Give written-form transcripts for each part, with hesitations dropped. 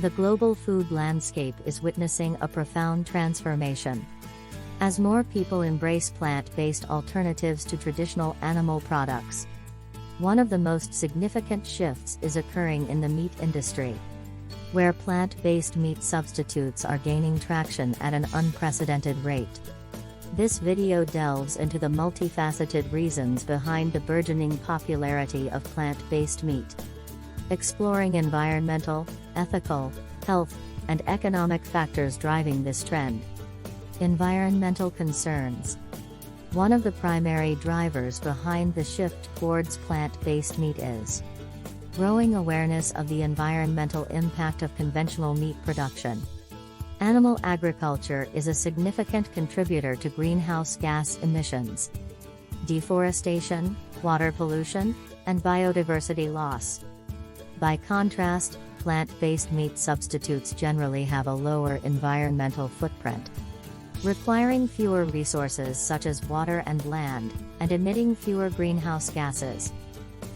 the global food landscape is witnessing a profound transformation. As more people embrace plant-based alternatives to traditional animal products, one of the most significant shifts is occurring in the meat industry, where plant-based meat substitutes are gaining traction at an unprecedented rate. This video delves into the multifaceted reasons behind the burgeoning popularity of plant-based meat, exploring environmental, ethical, health, and economic factors driving this trend. Environmental concerns. One of the primary drivers behind the shift towards plant-based meat is growing awareness of the environmental impact of conventional meat production. Animal agriculture is a significant contributor to greenhouse gas emissions, deforestation, water pollution, and biodiversity loss. By contrast, plant-based meat substitutes generally have a lower environmental footprint, requiring fewer resources such as water and land, and emitting fewer greenhouse gases.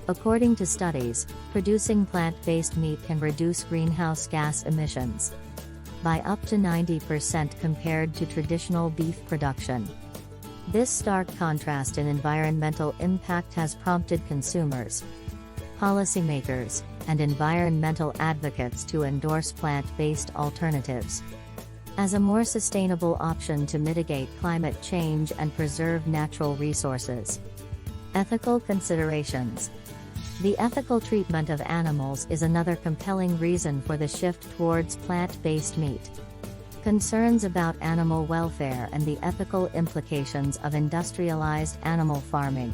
According to studies, producing plant-based meat can reduce greenhouse gas emissions by up to 90% compared to traditional beef production. This stark contrast in environmental impact has prompted consumers, policymakers, and environmental advocates to endorse plant-based alternatives as a more sustainable option to mitigate climate change and preserve natural resources. Ethical considerations. The ethical treatment of animals is another compelling reason for the shift towards plant-based meat. Concerns about animal welfare and the ethical implications of industrialized animal farming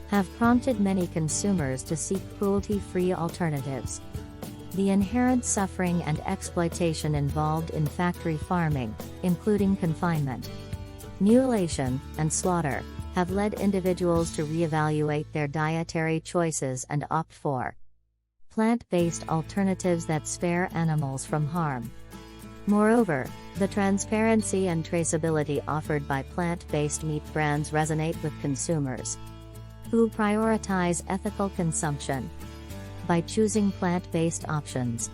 have prompted many consumers to seek cruelty-free alternatives. The inherent suffering and exploitation involved in factory farming, including confinement, mutilation, and slaughter, have led individuals to reevaluate their dietary choices and opt for plant-based alternatives that spare animals from harm. Moreover, the transparency and traceability offered by plant-based meat brands resonate with consumers who prioritize ethical consumption. By choosing plant-based options,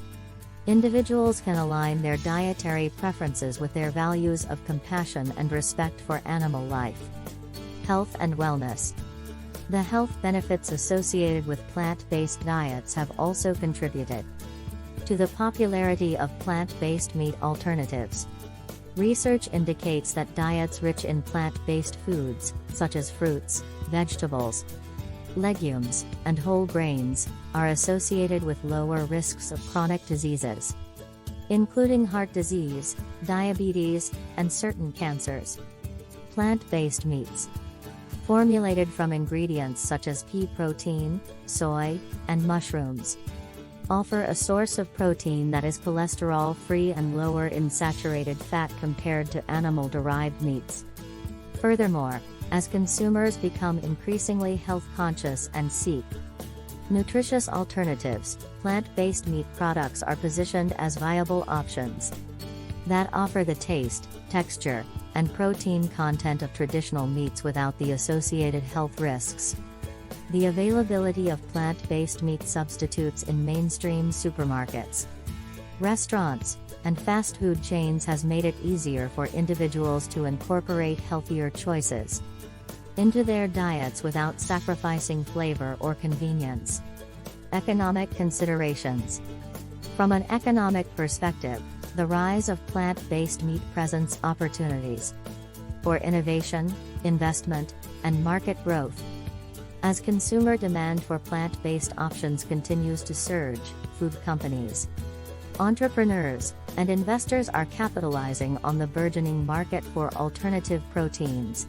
individuals can align their dietary preferences with their values of compassion and respect for animal life. Health and wellness. The health benefits associated with plant-based diets have also contributed to the popularity of plant-based meat alternatives. Research indicates that diets rich in plant-based foods, such as fruits, vegetables, legumes, and whole grains, are associated with lower risks of chronic diseases, including heart disease, diabetes, and certain cancers. Plant-based meats, formulated from ingredients such as pea protein, soy, and mushrooms, offer a source of protein that is cholesterol-free and lower in saturated fat compared to animal-derived meats. Furthermore, as consumers become increasingly health-conscious and seek nutritious alternatives, plant-based meat products are positioned as viable options that offer the taste, texture, and protein content of traditional meats without the associated health risks. The availability of plant-based meat substitutes in mainstream supermarkets, restaurants, and fast food chains has made it easier for individuals to incorporate healthier choices into their diets without sacrificing flavor or convenience. Economic considerations. From an economic perspective, the rise of plant-based meat presents opportunities for innovation, investment, and market growth. As consumer demand for plant-based options continues to surge, food companies, entrepreneurs, and investors are capitalizing on the burgeoning market for alternative proteins.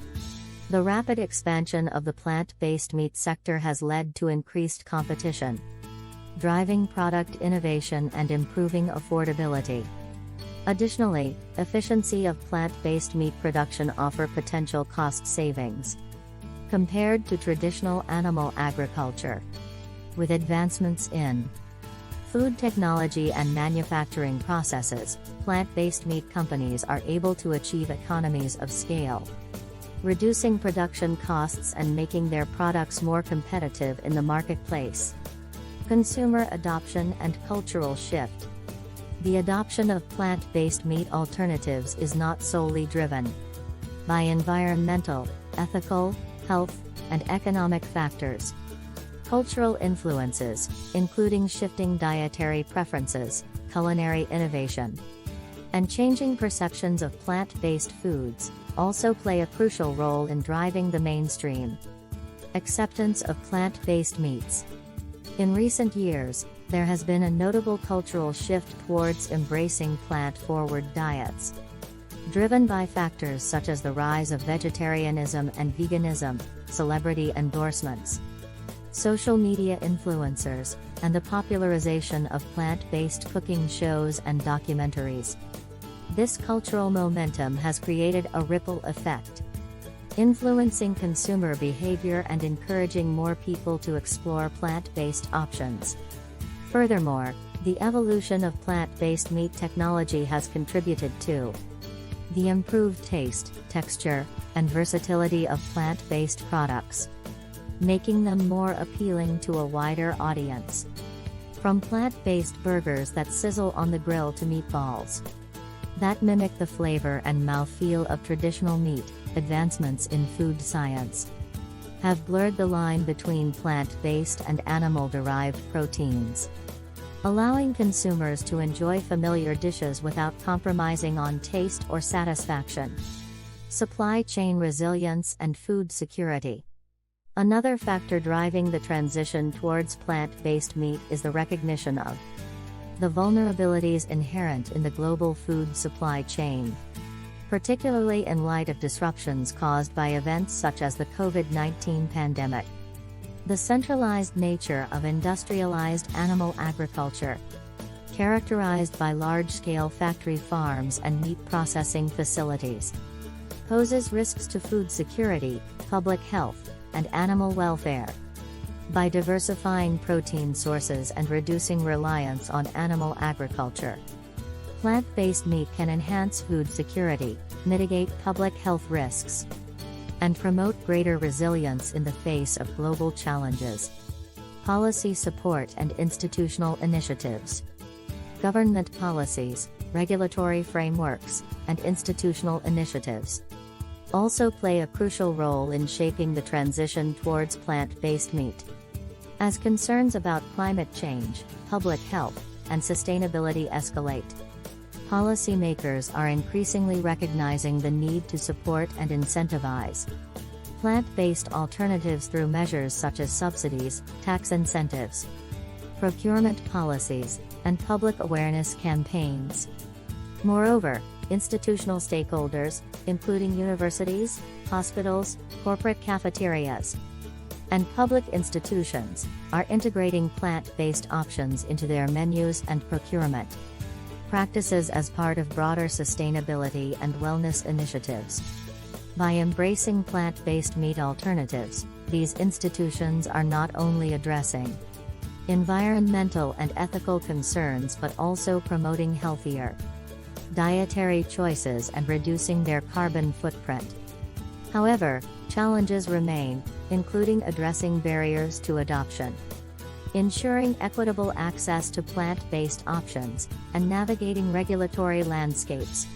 The rapid expansion of the plant-based meat sector has led to increased competition, driving product innovation and improving affordability. Additionally, efficiency of plant-based meat production offers potential cost savings compared to traditional animal agriculture. With advancements in food technology and manufacturing processes, plant-based meat companies are able to achieve economies of scale, reducing production costs and making their products more competitive in the marketplace. Consumer adoption and cultural shift. The adoption of plant-based meat alternatives is not solely driven by environmental, ethical, health, and economic factors. Cultural influences, including shifting dietary preferences, culinary innovation, and changing perceptions of plant-based foods, also play a crucial role in driving the mainstream acceptance of plant-based meats. In recent years, there has been a notable cultural shift towards embracing plant-forward diets, driven by factors such as the rise of vegetarianism and veganism, celebrity endorsements, social media influencers, and the popularization of plant-based cooking shows and documentaries. This cultural momentum has created a ripple effect, influencing consumer behavior and encouraging more people to explore plant-based options. Furthermore, the evolution of plant-based meat technology has contributed to the improved taste, texture, and versatility of plant-based products, making them more appealing to a wider audience. From plant-based burgers that sizzle on the grill to meatballs that mimic the flavor and mouthfeel of traditional meat, advancements in food science have blurred the line between plant-based and animal-derived proteins, allowing consumers to enjoy familiar dishes without compromising on taste or satisfaction. Supply chain resilience and food security. Another factor driving the transition towards plant-based meat is the recognition of the vulnerabilities inherent in the global food supply chain, particularly in light of disruptions caused by events such as the COVID-19 pandemic. The centralized nature of industrialized animal agriculture, characterized by large-scale factory farms and meat processing facilities, poses risks to food security, public health, and animal welfare. By diversifying protein sources and reducing reliance on animal agriculture, plant-based meat can enhance food security, mitigate public health risks, and promote greater resilience in the face of global challenges. Policy support and institutional initiatives. Government policies, regulatory frameworks, and institutional initiatives also play a crucial role in shaping the transition towards plant-based meat. As concerns about climate change, public health, and sustainability escalate, policymakers are increasingly recognizing the need to support and incentivize plant-based alternatives through measures such as subsidies, tax incentives, procurement policies, and public awareness campaigns. Moreover, institutional stakeholders, including universities, hospitals, corporate cafeterias, and public institutions, are integrating plant-based options into their menus and procurement practices as part of broader sustainability and wellness initiatives. By embracing plant-based meat alternatives, these institutions are not only addressing environmental and ethical concerns but also promoting healthier dietary choices and reducing their carbon footprint. However, challenges remain, including addressing barriers to adoption, ensuring equitable access to plant-based options, and navigating regulatory landscapes.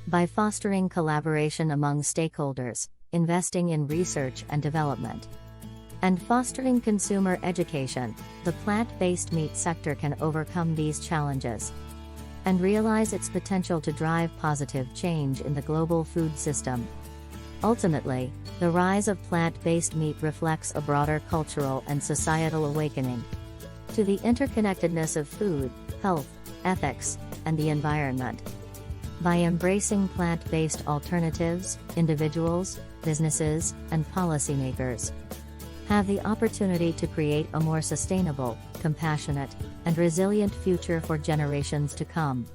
By fostering collaboration among stakeholders, investing in research and development, and fostering consumer education, the plant-based meat sector can overcome these challenges and realize its potential to drive positive change in the global food system. Ultimately, the rise of plant-based meat reflects a broader cultural and societal awakening to the interconnectedness of food, health, ethics, and the environment. By embracing plant-based alternatives, individuals, businesses, and policymakers have the opportunity to create a more sustainable, compassionate, and resilient future for generations to come.